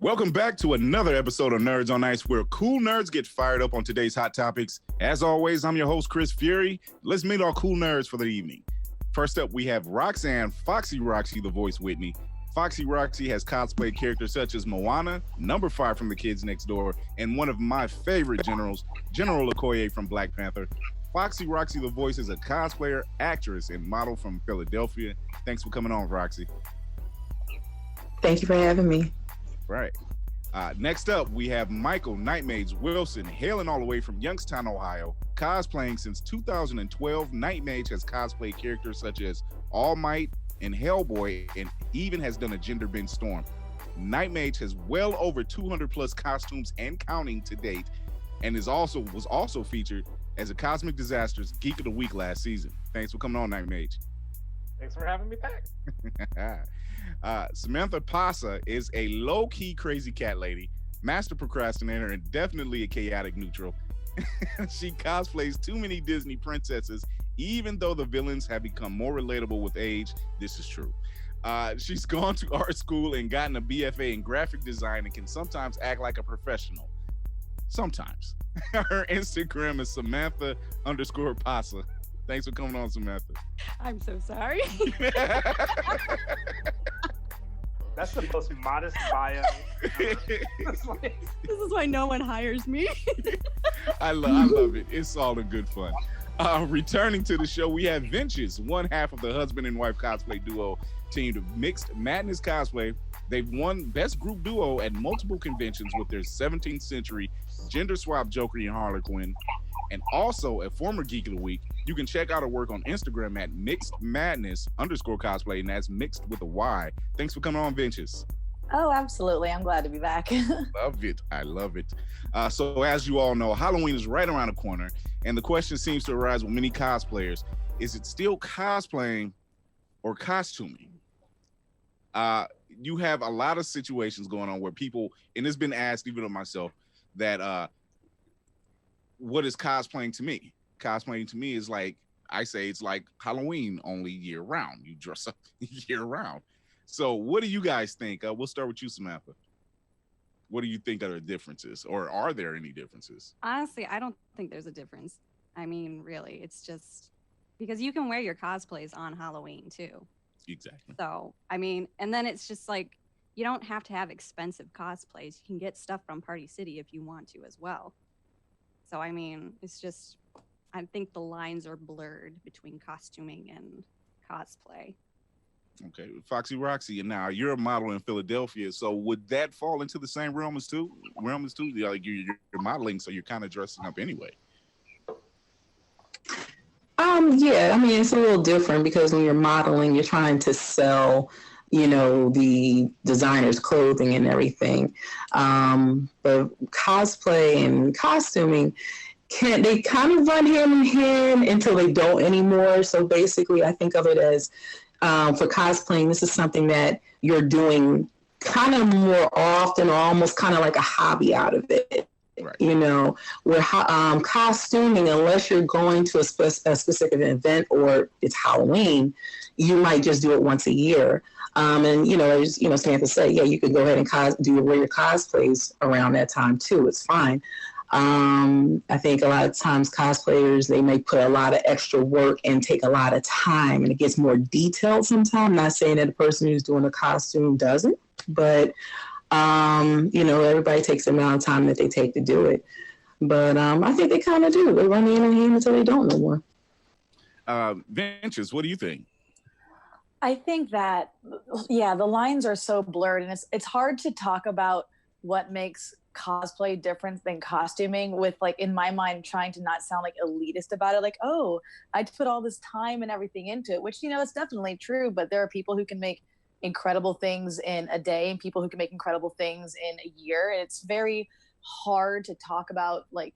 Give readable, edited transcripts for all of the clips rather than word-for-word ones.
Welcome back to another episode of Nerds on Ice, where cool nerds get fired up on today's hot topics. As always, I'm your host, Chris Fury. Let's meet our cool nerds for the evening. First up, we have Roxanne, FoxyRoxy, the voice Whitney. FoxyRoxy has cosplay characters such as Moana, Number 5 from The Kids Next Door, and one of my favorite generals, General Okoye from Black Panther. FoxyRoxy, the voice, is a cosplayer, actress, and model from Philadelphia. Thanks for coming on, Roxy. Thank you for having me. Right. Next up, we have Michael Knightmage Wilson, hailing all the way from Youngstown, Ohio. Cosplaying since 2012, Knightmage has cosplayed characters such as All Might and Hellboy, and even has done a gender bend Storm. Knightmage has well over 200 plus costumes and counting to date, and was also featured as a Cosmic Disasters Geek of the Week last season. Thanks for coming on, Knightmage. Thanks for having me back. Samantha Pasa is a low-key crazy cat lady, master procrastinator, and definitely a chaotic neutral. She cosplays too many Disney princesses, even though the villains have become more relatable with age. This is true. She's gone to art school and gotten a BFA in graphic design and can sometimes act like a professional. Sometimes. Her Instagram is Samantha_Pasa. Thanks for coming on, Samantha. I'm so sorry. That's the most modest bio. This is why no one hires me. I love it. It's all in good fun. Returning to the show, we have Venchise, one half of the husband and wife cosplay duo team of Myxed Madness Cosplay. They've won Best Group Duo at multiple conventions with their 17th century gender swap Joker and Harlequin, and also a former Geek of the Week. You can check out her work on Instagram at MixedMadness_cosplay, and that's mixed with a Y. Thanks for coming on, Venchise. Oh, absolutely. I'm glad to be back. Love it. I love it. So as you all know, Halloween is right around the corner, and the question seems to arise with many cosplayers. Is it still cosplaying or costuming? You have a lot of situations going on where people, and it's been asked even of myself, that what is cosplaying to me? Cosplaying to me is like, I say it's like Halloween, only year round. You dress up year round. So what do you guys think? We'll start with you, Samantha. What do you think are the differences, or are there any differences? Honestly, I don't think there's a difference. I mean, really, it's just because you can wear your cosplays on Halloween too. Exactly. So, I mean, and then it's just like, you don't have to have expensive cosplays. You can get stuff from Party City if you want to as well. So, I mean, it's just, I think the lines are blurred between costuming and cosplay. Okay, FoxyRoxy, and now you're a model in Philadelphia, so would that fall into the same realm as too? Like you're modeling, so you're kind of dressing up anyway. Yeah, I mean, it's a little different because when you're modeling, you're trying to sell, the designer's clothing and everything. But cosplay and costuming, they kind of run hand in hand until they don't anymore. So basically, I think of it as, for cosplaying, this is something that you're doing kind of more often, or almost kind of like a hobby out of it. Right. Where costuming, unless you're going to a specific event or it's Halloween, you might just do it once a year. And as Samantha said, yeah, you could go ahead and wear your cosplays around that time too. It's fine. I think a lot of times cosplayers, they may put a lot of extra work and take a lot of time, and it gets more detailed sometimes. Not saying that the person who's doing the costume doesn't, but everybody takes the amount of time that they take to do it. But I think they kind of do. They run hand in hand until they don't no more. Venchise, what do you think? I think that, yeah, the lines are so blurred, and it's hard to talk about what makes cosplay different than costuming with, like, in my mind, trying to not sound like elitist about it. Like, oh, I put all this time and everything into it, which, it's definitely true. But there are people who can make incredible things in a day and people who can make incredible things in a year. And it's very hard to talk about, like,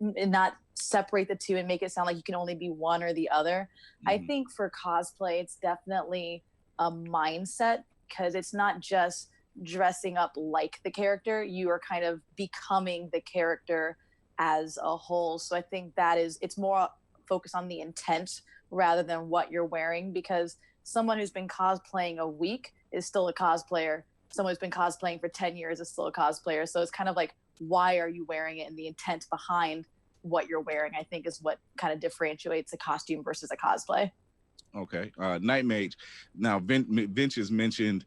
and not separate the two and make it sound like you can only be one or the other. I think for cosplay, it's definitely a mindset, because it's not just dressing up like the character. You are kind of becoming the character as a whole. So I think it's more focused on the intent rather than what you're wearing, because someone who's been cosplaying a week is still a cosplayer. Someone who's been cosplaying for 10 years is still a cosplayer. So it's kind of like, why are you wearing it? And the intent behind what you're wearing, I think, is what kind of differentiates a costume versus a cosplay. Okay. Knightmage. Now, Vince has mentioned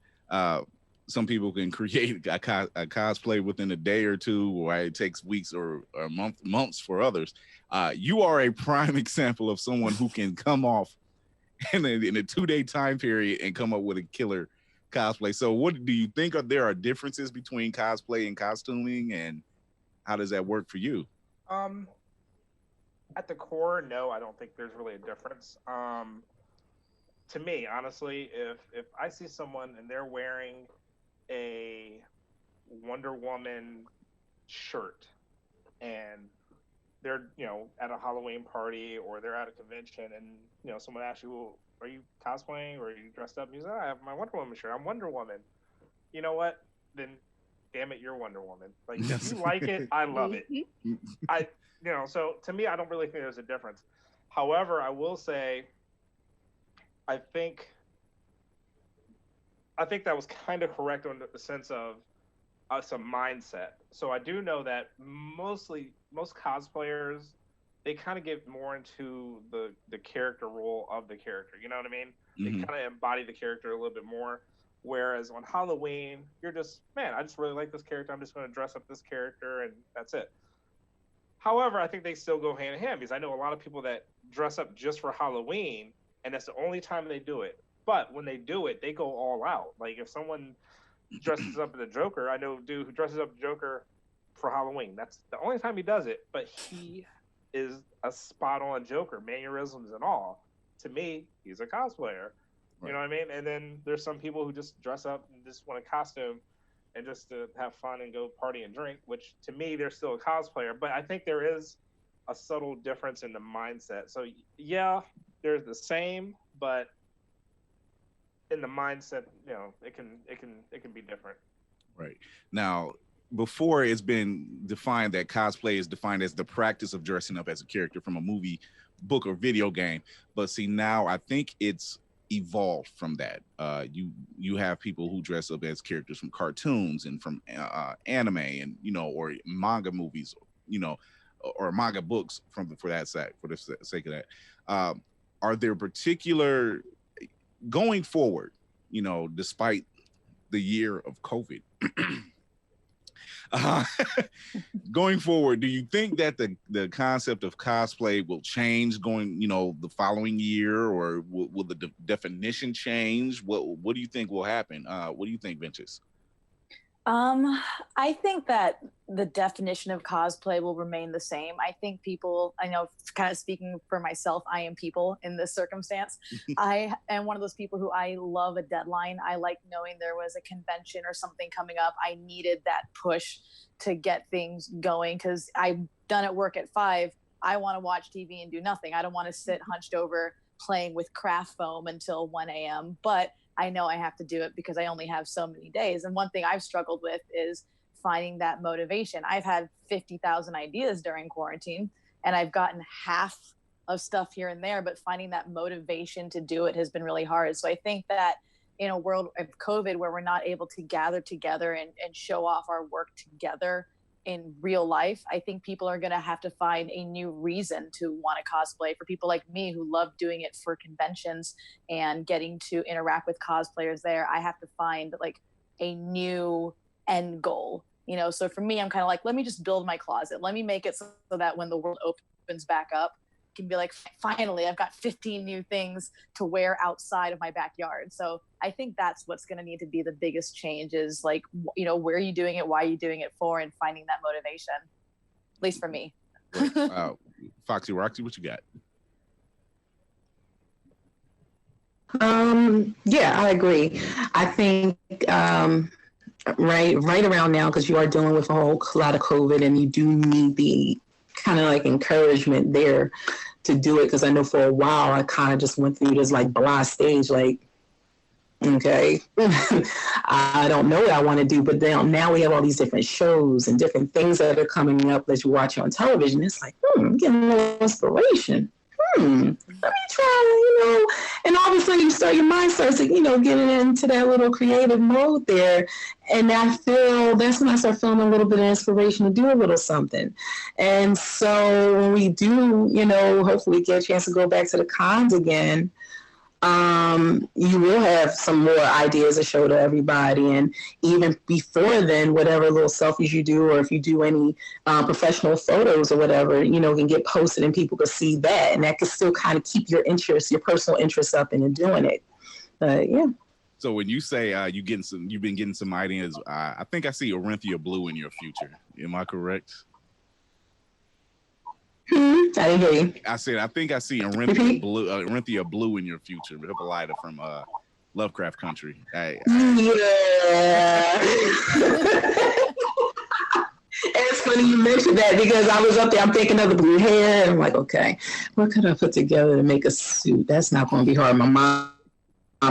some people can create a cosplay within a day or two, or it takes weeks or months for others. You are a prime example of someone who can come off in a 2-day time period and come up with a killer cosplay. So what do you think there are differences between cosplay and costuming, and how does that work for you? At the core, no, I don't think there's really a difference. To me, honestly, if I see someone and they're wearing a Wonder Woman shirt and they're, at a Halloween party or they're at a convention and, someone asks you, well, are you cosplaying or are you dressed up? And you say, I have my Wonder Woman shirt. I'm Wonder Woman. You know what? Then, damn it, you're Wonder Woman. Like, if you like it, I love it. So to me, I don't really think there's a difference. However, I will say, I think that was kind of correct on the sense of some mindset. So I do know that most cosplayers, they kind of get more into the character role of the character. You know what I mean? Mm-hmm. They kind of embody the character a little bit more. Whereas on Halloween, you're just, man, I just really like this character. I'm just going to dress up this character and that's it. However, I think they still go hand in hand because I know a lot of people that dress up just for Halloween and that's the only time they do it. But when they do it, they go all out. Like if someone dresses up as a Joker, I know a dude who dresses up as Joker for Halloween. That's the only time he does it, but he is a spot-on Joker, mannerisms and all. To me, he's a cosplayer. Right. You know what I mean? And then there's some people who just dress up and just want a costume and just to have fun and go party and drink, which to me, they're still a cosplayer. But I think there is a subtle difference in the mindset. So yeah, they're the same, but in the mindset, it can be different. Right. Now, before it's been defined that cosplay is defined as the practice of dressing up as a character from a movie, book, or video game. But see, now I think it's evolved from that. You have people who dress up as characters from cartoons and from anime and, or manga movies, or manga books for the sake of that. Are there particular, going forward, despite the year of COVID, going forward, do you think that the concept of cosplay will change going, the following year, or will the definition change? What do you think will happen? What do you think, Venchise? I think that the definition of cosplay will remain the same. I think people, I know, kind of speaking for myself, I am people in this circumstance. I am one of those people who I love a deadline. I like knowing there was a convention or something coming up. I needed that push to get things going because I'm done at work at 5. I want to watch TV and do nothing. I don't want to sit hunched over playing with craft foam until 1 a.m. But I know I have to do it because I only have so many days. And one thing I've struggled with is finding that motivation. I've had 50,000 ideas during quarantine and I've gotten half of stuff here and there, but finding that motivation to do it has been really hard. So I think that in a world of COVID where we're not able to gather together and show off our work together in real life, I think people are going to have to find a new reason to want to cosplay. For people like me who love doing it for conventions and getting to interact with cosplayers there, I have to find like a new end goal, So for me, I'm kind of like, let me just build my closet. Let me make it so that when the world opens back up, I can be like, finally, I've got 15 new things to wear outside of my backyard. So I think that's what's going to need to be the biggest change is like, where are you doing it? Why are you doing it for? And finding that motivation, at least for me. Right. FoxyRoxy, what you got? Yeah, I agree. I think right around now, because you are dealing with a whole lot of COVID and you do need the kind of like encouragement there to do it, because I know for a while I kind of just went through this like blah stage, like, okay, I don't know what I want to do, but then now we have all these different shows and different things that are coming up that you watch on television. It's like, I'm getting a little inspiration. let me try, and all of a sudden your mind starts to, getting into that little creative mode there. And I feel that's when I start feeling a little bit of inspiration to do a little something. And so when we do, hopefully get a chance to go back to the cons again, you will have some more ideas to show to everybody. And even before then, whatever little selfies you do, or if you do any professional photos or whatever, can get posted and people can see that. And that can still kind of keep your interest, your personal interest up into doing it. But yeah. So when you say you've been getting some ideas, I think I see Orinthia Blue in your future. Am I correct? I didn't hear you. I said I think I see Orinthia Blue in your future, Hippolyta from Lovecraft Country. Yeah. It's funny you mentioned that because I was up there, I'm thinking of the blue hair, and I'm like, okay, what could I put together to make a suit? That's not going to be hard. My mom,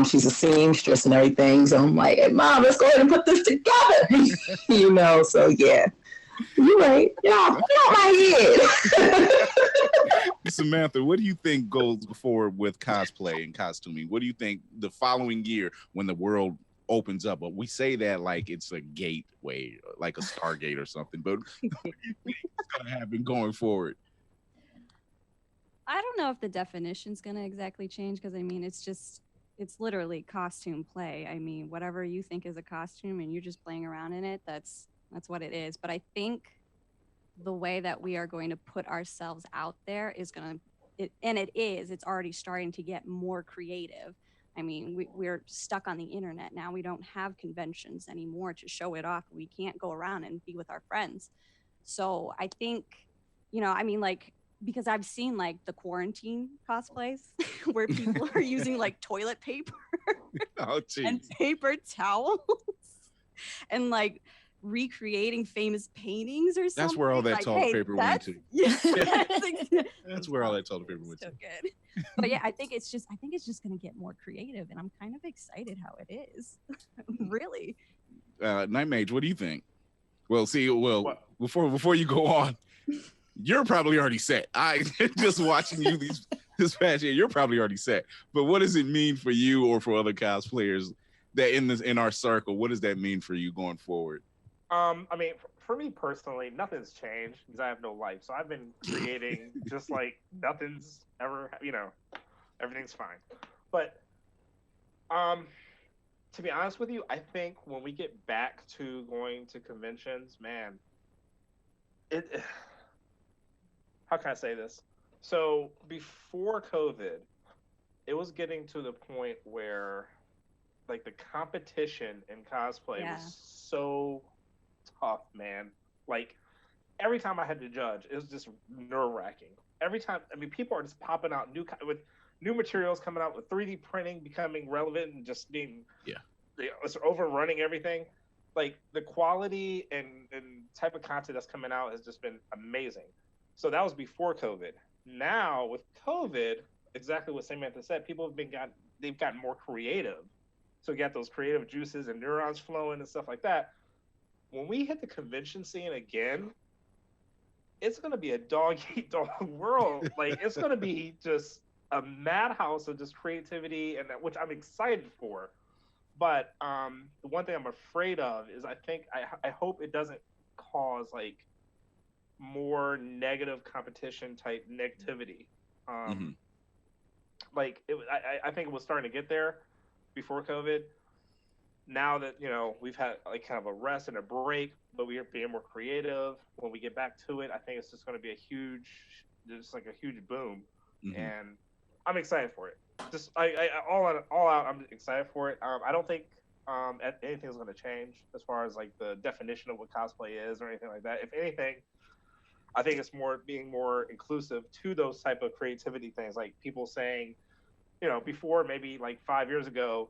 she's a seamstress and everything, so I'm like, hey, Mom, let's go ahead and put this together. So yeah. You're right. Yeah, put out my head. Samantha, what do you think goes forward with cosplay and costuming? What do you think the following year when the world opens up? But we say that like it's a gateway, like a Stargate or something. But what do you think is going to happen going forward? I don't know if the definition's going to exactly change because, it's literally costume play. Whatever you think is a costume and you're just playing around in it, that's what it is. But I think the way that we are going to put ourselves out there is it's already starting to get more creative. We're stuck on the internet now. We don't have conventions anymore to show it off. We can't go around and be with our friends. So I think, because I've seen like the quarantine cosplays where people are using like toilet paper and paper towels and like recreating famous paintings or something. That's where all that toilet paper went to. Yeah, that's where all that toilet paper went to. Good. But yeah, I think it's just going to get more creative, and I'm kind of excited how it is. Really. Knightmage, what do you think? Well, before you go on, you're probably already set. I just watching you this past year, you're probably already set. But what does it mean for you or for other cosplayers that in our circle? What does that mean for you going forward? For me personally, nothing's changed because I have no life. So I've been creating just like nothing's ever, everything's fine. But to be honest with you, I think when we get back to going to conventions, man, how can I say this? So before COVID, it was getting to the point where like the competition in cosplay was so tough, man. Like every time I had to judge, it was just nerve-wracking. Every time, people are just popping out with new materials coming out, with 3D printing becoming relevant and just being it's overrunning everything. Like the quality and type of content that's coming out has just been amazing. So that was before COVID. Now with COVID, exactly what Samantha said, people they've gotten more creative. So you got those creative juices and neurons flowing and stuff like that. When we hit the convention scene again, it's going to be a dog-eat-dog world. Like, it's going to be just a madhouse of just creativity, and which I'm excited for. But the one thing I'm afraid of is I hope it doesn't cause, like, more negative competition type negativity. Like, I think it was starting to get there before COVID. Now that, we've had like kind of a rest and a break, but we are being more creative. When we get back to it, I think it's just going to be a huge boom. And I'm excited for it. Just all out, I'm excited for it. I don't think anything's going to change as far as like the definition of what cosplay is or anything like that. If anything, I think it's being more inclusive to those type of creativity things. Like people saying, before maybe like 5 years ago,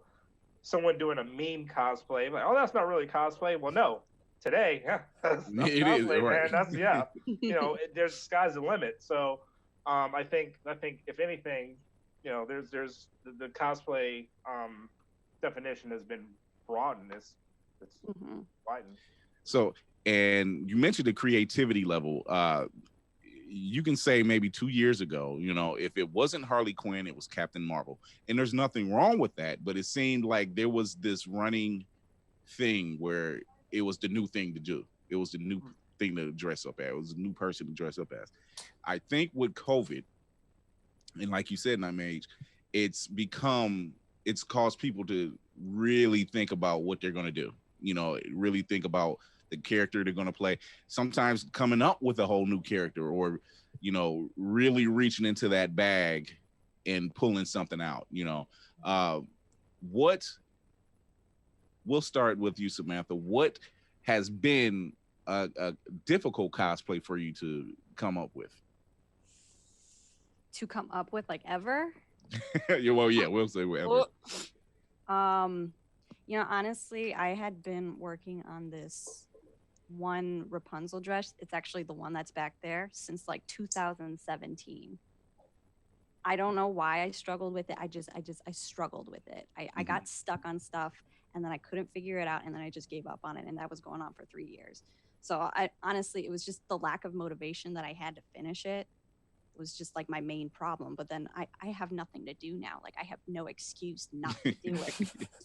someone doing a meme cosplay, like, oh, that's not really cosplay. Well, no, today, that's cosplay, is, right. Man. That's there's sky's the limit. So, I think if anything, there's the cosplay definition has been broadened. It's widened. So, and you mentioned the creativity level. you can say maybe 2 years ago, you know, if it wasn't Harley Quinn, it was Captain Marvel. And there's nothing wrong with that, but it seemed like there was this running thing where it was the new thing to do. It was the new thing to dress up as. It was a new person to dress up as. I think with COVID, and like you said, Knightmage, it's caused people to really think about what they're going to do. You know, really think about the character they're going to play. Sometimes coming up with a whole new character, or, you know, really reaching into that bag and pulling something out. You know, we'll start with you, Samantha. What has been a difficult cosplay for you to come up with? To come up with, like, ever? Yeah, well, yeah, we'll say whatever. You know, honestly, I had been working on this one Rapunzel dress. It's actually the one that's back there since like 2017. I don't know why I struggled with it. I struggled with it. I got stuck on stuff, and then I couldn't figure it out, and then I just gave up on it, and that was going on for 3 years. So honestly, it was just the lack of motivation that I had to finish it. It was just like my main problem. But then I have nothing to do now. Like, I have no excuse not to do it.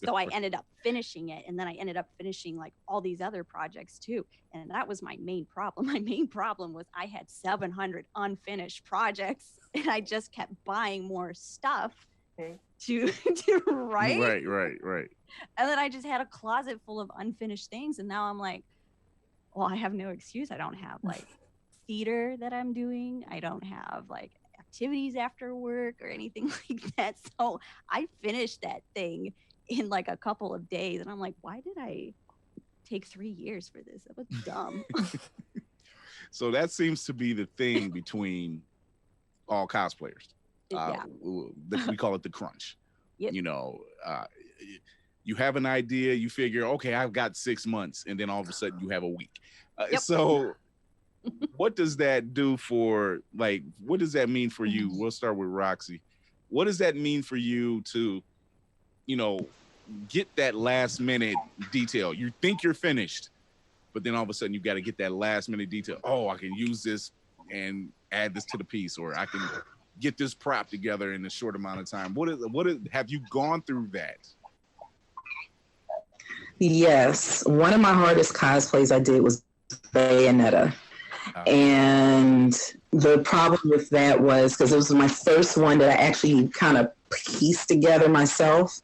So I ended up finishing it, and then I ended up finishing like all these other projects too. And that was my main problem. My main problem was I had 700 unfinished projects, and I just kept buying more stuff to write. Right. And then I just had a closet full of unfinished things, and now I'm like, well, I have no excuse. I don't have like theater that I'm doing. I don't have like activities after work or anything like that. So I finished that thing in like a couple of days, and I'm like, why did I take 3 years for this? That was dumb. So that seems to be the thing between all cosplayers. Yeah. We call it the crunch. Yep. You know, you have an idea, you figure, okay, I've got 6 months, and then all of a sudden you have a week. Yep. So what does that do for, like, what does that mean for you? We'll start with Roxy. What does that mean for you to, you know, get that last minute detail? You think you're finished, but then all of a sudden you got to get that last minute detail. Oh, I can use this and add this to the piece, or I can get this prop together in a short amount of time. Have you gone through that? Yes. One of my hardest cosplays I did was Bayonetta. And the problem with that was because it was my first one that I actually kind of pieced together myself.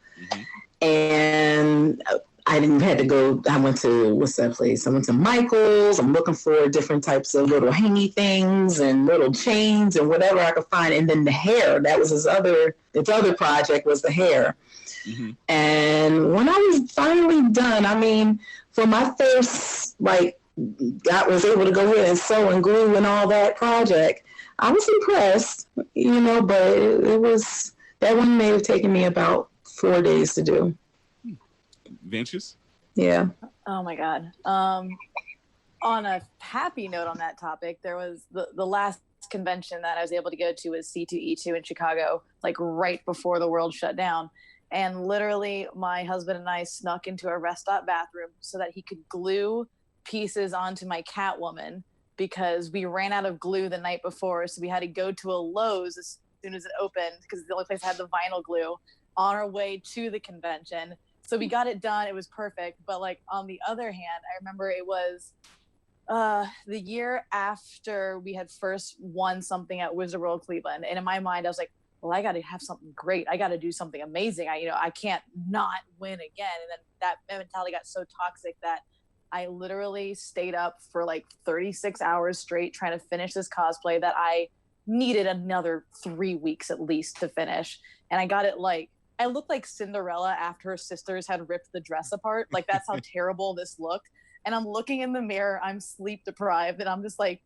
And I didn't have to go. I went to, what's that place? I went to Michael's. I'm looking for different types of little hangy things and little chains and whatever I could find. And then the hair, that was its other project, was the hair. And when I was finally done, I mean, for my first, like, I was able to go ahead and sew and glue and all that project, I was impressed, you know, but it was, that one may have taken me about 4 days to do. Venchise? Yeah. Oh my God. On a happy note on that topic, there was the last convention that I was able to go to was C2E2 in Chicago, like right before the world shut down. And literally my husband and I snuck into a rest stop bathroom so that he could glue pieces onto my Catwoman, because we ran out of glue the night before. So we had to go to a Lowe's as soon as it opened, because it's the only place that had the vinyl glue, on our way to the convention. So we got it done. It was perfect. But like, on the other hand, I remember it was the year after we had first won something at Wizard World Cleveland. And in my mind, I was like, well, I got to have something great. I got to do something amazing. I can't not win again. And then that mentality got so toxic that I literally stayed up for like 36 hours straight trying to finish this cosplay that I needed another 3 weeks at least to finish. And I got it, like, I looked like Cinderella after her sisters had ripped the dress apart. Like, that's how terrible this looked. And I'm looking in the mirror, I'm sleep deprived, and I'm just like,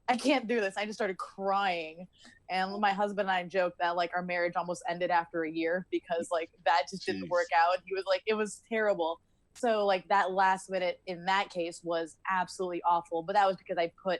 I can't do this. I just started crying. And my husband and I joked that like our marriage almost ended after a year because like that just didn't work out. He was like, it was terrible. So like that last minute in that case was absolutely awful. But that was because I put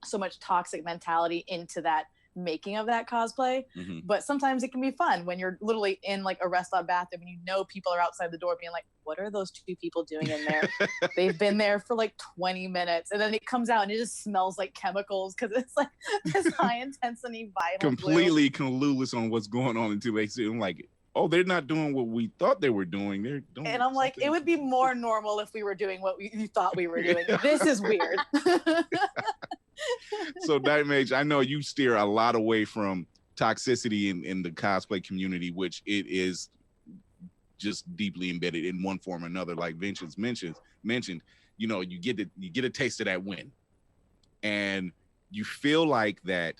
so much toxic mentality into that making of that cosplay. Mm-hmm. But sometimes it can be fun when you're literally in like a restaurant bathroom and you know people are outside the door being like, what are those two people doing in there? They've been there for like 20 minutes. And then it comes out and it just smells like chemicals because it's like this high intensity vinyl Completely clueless on what's going on until they see. I'm like, oh, they're not doing what we thought they were doing. They're doing. And I'm like, it would be more normal if we were doing what you thought we were doing. This is weird. So Knightmage, I know you steer a lot away from toxicity in the cosplay community, which it is just deeply embedded in one form or another. Like Venchise mentioned, you know, you get a taste of that win, and you feel like that.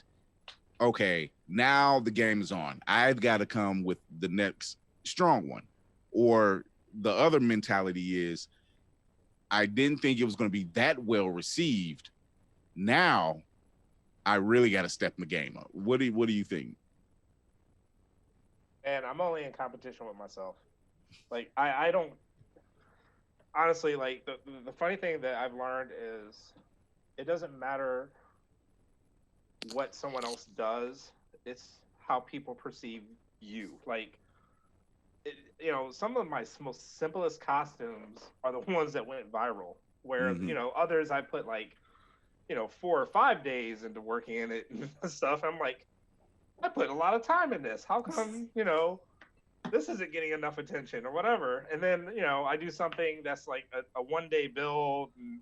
Okay, now the game is on. I've got to come with the next strong one. Or the other mentality is, I didn't think it was going to be that well received. Now I really got to step my game up. What do you think? And I'm only in competition with myself. Like I don't honestly, like the funny thing that I've learned is it doesn't matter what someone else does, it's how people perceive you. Like you know, some of my most simplest costumes are the ones that went viral, where Mm-hmm. you know, others I put like, you know, 4 or 5 days into working in it and stuff. I'm like, I put a lot of time in this. How come, you know, this isn't getting enough attention or whatever? And then, you know, I do something that's like a 1-day build and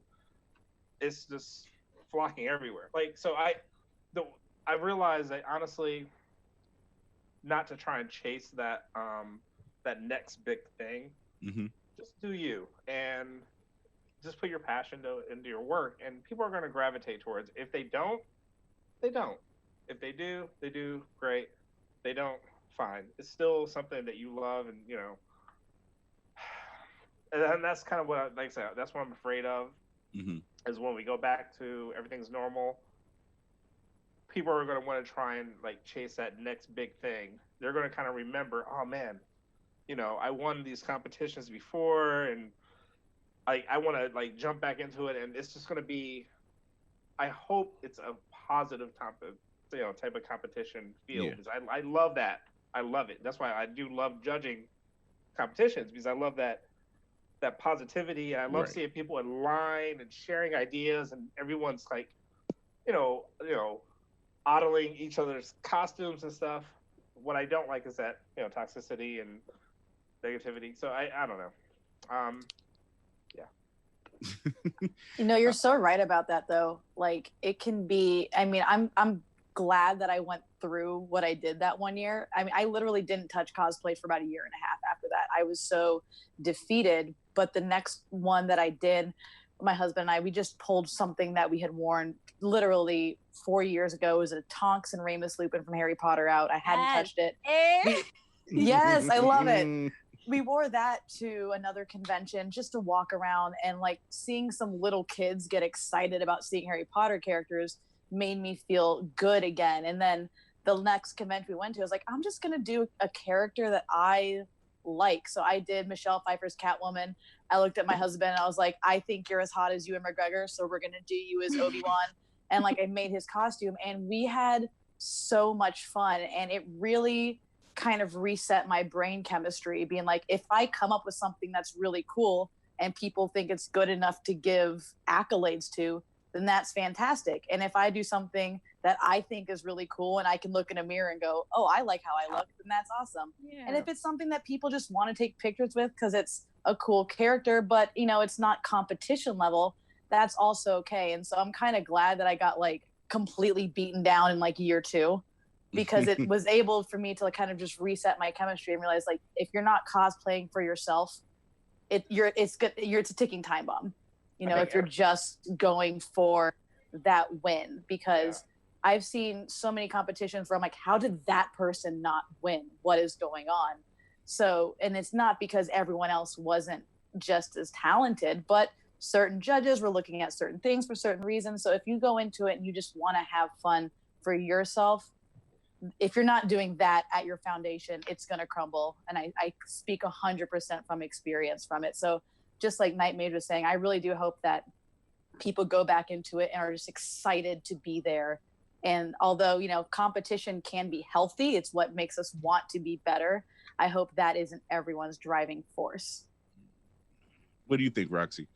it's just flocking everywhere. Like, so I realized that honestly, not to try and chase that that next big thing. Mm-hmm. Just do you and just put your passion into your work, and people are going to gravitate towards it. If they don't, they don't. If they do, they do. Great. They don't, fine. It's still something that you love, and you know. And that's kind of what like I said. That's what I'm afraid of. Mm-hmm. Is when we go back to everything's normal. People are going to want to try and like chase that next big thing. They're going to kind of remember, oh man, you know, I won these competitions before, and I want to like jump back into it, and it's just going to be. I hope it's a positive type of competition field. Yeah. Because I love that. I love it. That's why I do love judging competitions, because I love that positivity, and I love Right. seeing people in line and sharing ideas, and everyone's like, you know, oddling each other's costumes and stuff. What I don't like is that, you know, toxicity and negativity. So I don't know. You know, you're so right about that though. Like it can be, I mean, I'm glad that I went through what I did that one year. I mean, I literally didn't touch cosplay for about 1.5 years after that. I was so defeated. But the next one that I did, my husband and I, we just pulled something that we had worn literally 4 years ago. It was a Tonks and Remus Lupin from Harry Potter out. I hadn't touched it. Yes, I love it. We wore that to another convention just to walk around, and like seeing some little kids get excited about seeing Harry Potter characters made me feel good again. And then the next convention we went to, I was like, I'm just going to do a character that I like. So I did Michelle Pfeiffer's Catwoman. I looked at my husband and I was like, I think you're as hot as Ewan McGregor, so we're going to do you as Obi-Wan. And like I made his costume, and we had so much fun, and it really kind of reset my brain chemistry, being like, if I come up with something that's really cool and people think it's good enough to give accolades to, then that's fantastic. And if I do something that I think is really cool and I can look in a mirror and go, oh, I like how I look, then that's awesome. Yeah. And if it's something that people just want to take pictures with because it's a cool character, but you know, it's not competition level, that's also okay. And so I'm kind of glad that I got like completely beaten down in like year 2, because it was able for me to like kind of just reset my chemistry and realize like, if you're not cosplaying for yourself, it's a ticking time bomb. You know, if you're just going for that win, because I've seen so many competitions where I'm like, how did that person not win? What is going on? So, and it's not because everyone else wasn't just as talented, but certain judges were looking at certain things for certain reasons. So if you go into it and you just want to have fun for yourself, if you're not doing that at your foundation, it's going to crumble. And I speak 100% from experience from it. So just like Knightmage was saying, I really do hope that people go back into it and are just excited to be there And although, you know, competition can be healthy, it's what makes us want to be better. I hope that isn't everyone's driving force. What do you think, Roxy?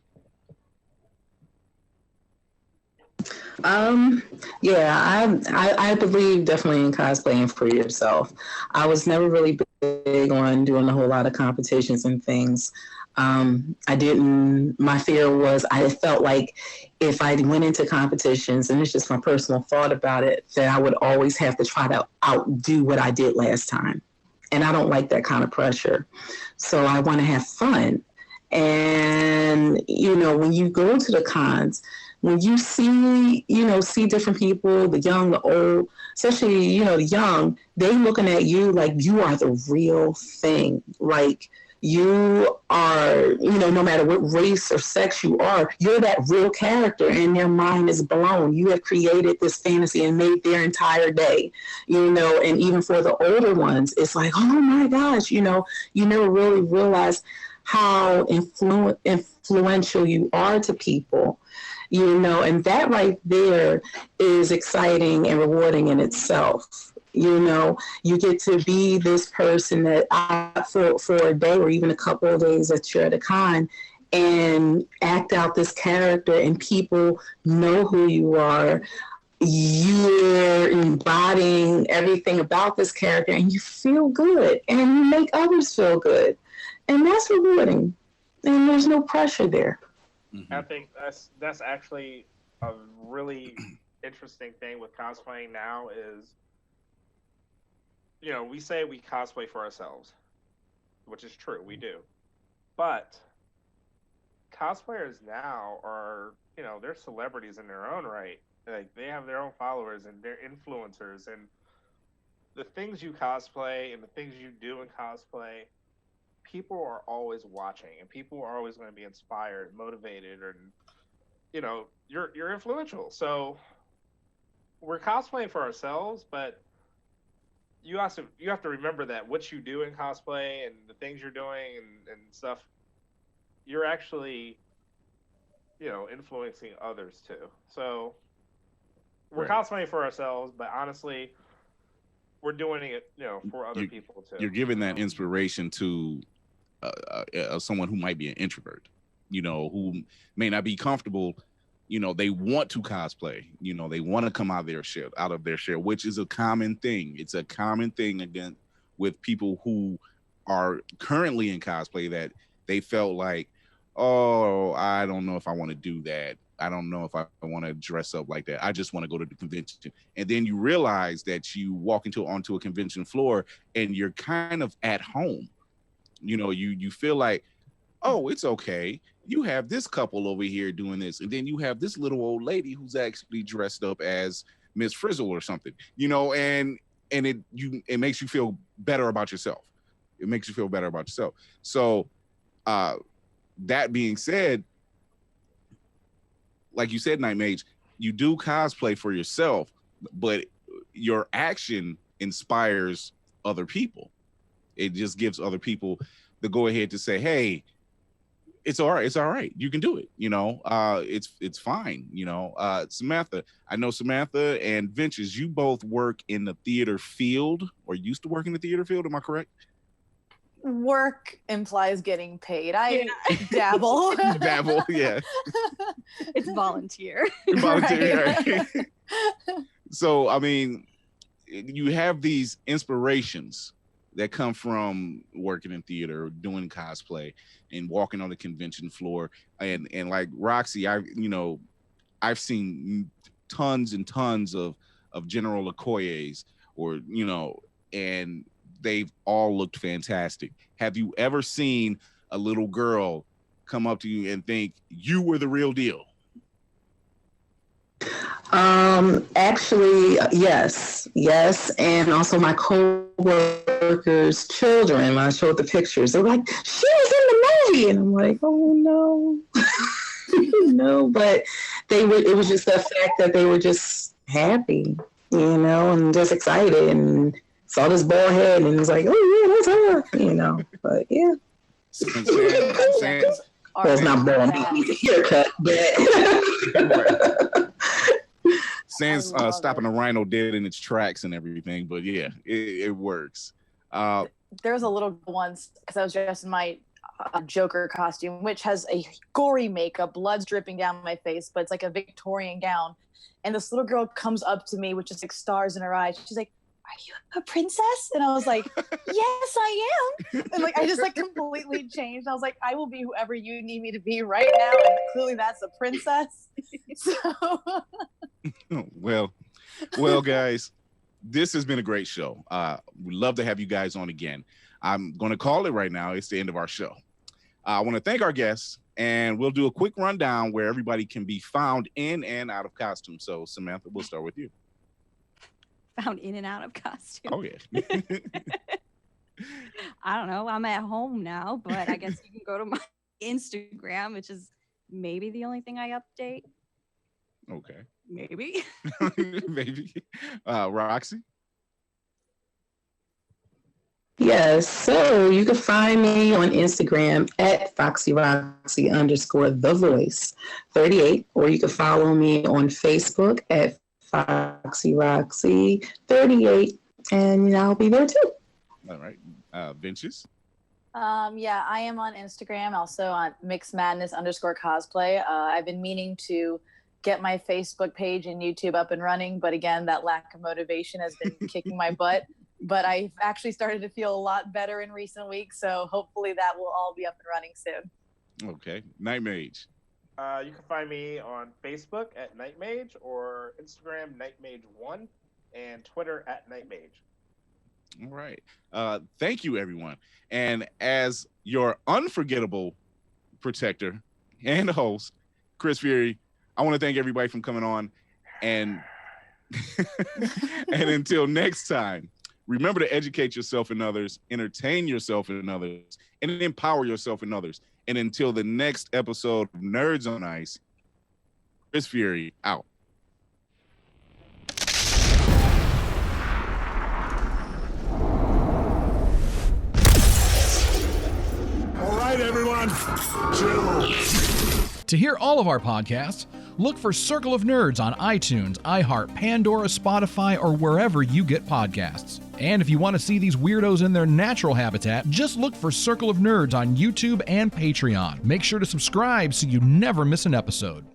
Yeah, I believe definitely in cosplaying for yourself. I was never really big on doing a whole lot of competitions and things. My fear was I felt like if I went into competitions, and it's just my personal thought about it, that I would always have to try to outdo what I did last time. And I don't like that kind of pressure. So I want to have fun. And, you know, when you go to the cons, when you see different people, the young, the old, especially, you know, the young, they looking at you like you are the real thing. Like you are, you know, no matter what race or sex you are, you're that real character and their mind is blown. You have created this fantasy and made their entire day, you know, and even for the older ones, it's like, oh my gosh, you know, you never really realize how influential you are to people. You know, and that right there is exciting and rewarding in itself. You know, you get to be this person that for a day or even a couple of days that you're at a con and act out this character and people know who you are. You're embodying everything about this character and you feel good and you make others feel good. And that's rewarding. And there's no pressure there. Mm-hmm. I think that's actually a really interesting thing with cosplaying now is, you know, we say we cosplay for ourselves, which is true, we do. But cosplayers now are, you know, they're celebrities in their own right. Like they have their own followers and they're influencers, and the things you cosplay and the things you do in cosplay, people are always watching and people are always going to be inspired, motivated, and you know, you're influential. So we're cosplaying for ourselves, but you have to remember that what you do in cosplay and the things you're doing and stuff, you're actually, you know, influencing others too. So we're cosplaying for ourselves, but honestly, we're doing it, you know, for other people too. You're giving that inspiration to someone who might be an introvert, you know, who may not be comfortable. You know, they want to cosplay. You know, they want to come out of their shell, which is a common thing. It's a common thing again with people who are currently in cosplay that they felt like, oh, I don't know if I want to do that. I don't know if I want to dress up like that. I just want to go to the convention. And then you realize that you walk onto a convention floor and you're kind of at home. You know, you feel like, oh, it's okay. You have this couple over here doing this, and then you have this little old lady who's actually dressed up as Miss Frizzle or something, you know, and it makes you feel better about yourself. It makes you feel better about yourself. So that being said, like you said, Knightmage, you do cosplay for yourself, but your action inspires other people. It just gives other people the go ahead to say, hey, it's all right. It's all right. You can do it. You know, it's fine. You know, Samantha, I know Samantha and Venchise, you both work in the theater field or used to work in the theater field. Am I correct? Work implies getting paid. I dabble. Dabble, yeah. It's volunteer. Volunteer. Right. So, I mean, you have these inspirations that come from working in theater, doing cosplay, and walking on the convention floor. And like Roxy, I've seen tons and tons of General Okoye's, or, you know, and they've all looked fantastic. Have you ever seen a little girl come up to you and think you were the real deal? Actually, yes, and also my co-workers' children. I showed the pictures. They're like, "She was in the movie," and I'm like, "Oh no, no." But it was just the fact that they were just happy, you know, and just excited, and saw this bald head, and was like, "Oh yeah, that's her," you know. But yeah. Well, it's not bald. He needs a haircut, but. Sans love stopping it. a rhino dead in its tracks and everything, but yeah, it works. There was a little girl once because I was dressed in my Joker costume, which has a gory makeup, blood's dripping down my face, but it's like a Victorian gown. And this little girl comes up to me with just like stars in her eyes. She's like, "Are you a princess?" And I was like, "Yes, I am." And like I just like completely changed. I was like, "I will be whoever you need me to be right now." And clearly that's a princess. So well, guys, this has been a great show. We'd love to have you guys on again. I'm going to call it right now. It's the end of our show. I want to thank our guests, and we'll do a quick rundown where everybody can be found in and out of costume. So, Samantha, we'll start with you. Found in and out of costume. Oh, yeah. I don't know. I'm at home now, but I guess you can go to my Instagram, which is maybe the only thing I update. Okay. Maybe. Maybe. Roxy? Yes, so you can find me on Instagram at FoxyRoxy _The Voice 38, or you can follow me on Facebook at FoxyRoxy 38, and I'll be there too. All right. Venchise? yeah, I am on Instagram, also on Myxed Madness _cosplay. I've been meaning to get my Facebook page and YouTube up and running, but again, that lack of motivation has been kicking my butt. But I've actually started to feel a lot better in recent weeks, so hopefully that will all be up and running soon. Okay. Knightmage? You can find me on Facebook at Knightmage, or Instagram Knightmage1, and Twitter at Knightmage. All right. Thank you, everyone. And as your unforgettable protector and host, Chris Fury, I want to thank everybody for coming on. And and until next time, remember to educate yourself and others, entertain yourself and others, and empower yourself and others. And until the next episode of Nerds on Ice, Chris Fury out. All right, everyone, chill. To hear all of our podcasts, look for Circle of Nerds on iTunes, iHeart, Pandora, Spotify, or wherever you get podcasts. And if you want to see these weirdos in their natural habitat, just look for Circle of Nerds on YouTube and Patreon. Make sure to subscribe so you never miss an episode.